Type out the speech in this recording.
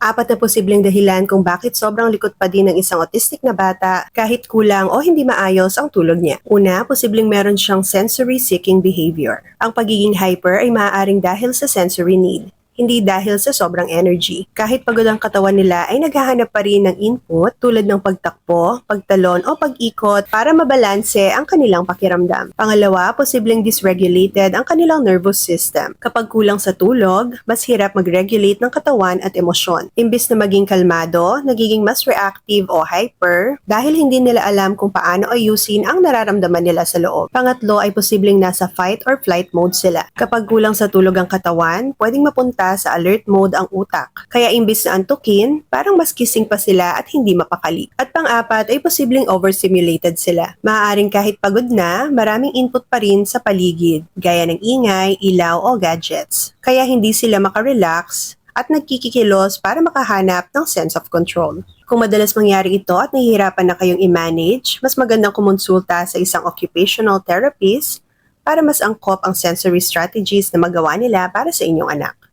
Apat na posibleng dahilan kung bakit sobrang likot pa din ng isang autistic na bata kahit kulang o hindi maayos ang tulog niya. Una, posibleng meron siyang sensory-seeking behavior. Ang pagiging hyper ay maaaring dahil sa sensory need, hindi dahil sa sobrang energy. Kahit pagod ang katawan nila ay naghahanap pa rin ng input tulad ng pagtakbo, pagtalon o pag-ikot para mabalanse ang kanilang pakiramdam. Pangalawa, posibleng dysregulated ang kanilang nervous system. Kapag kulang sa tulog, mas hirap mag-regulate ng katawan at emosyon. Imbis na maging kalmado, nagiging mas reactive o hyper dahil hindi nila alam kung paano ayusin ang nararamdaman nila sa loob. Pangatlo ay posibleng nasa fight or flight mode sila. Kapag kulang sa tulog ang katawan, pwedeng mapunta sa alert mode ang utak. Kaya imbis na antukin, parang mas gising pa sila at hindi mapakali. At pang-apat ay posibleng overstimulated sila. Maaaring kahit pagod na, maraming input pa rin sa paligid, gaya ng ingay, ilaw o gadgets. Kaya hindi sila makarelax at nagkikikilos para makahanap ng sense of control. Kung madalas mangyari ito at nahihirapan na kayong i-manage, mas magandang kumonsulta sa isang occupational therapist para mas angkop ang sensory strategies na magawa nila para sa inyong anak.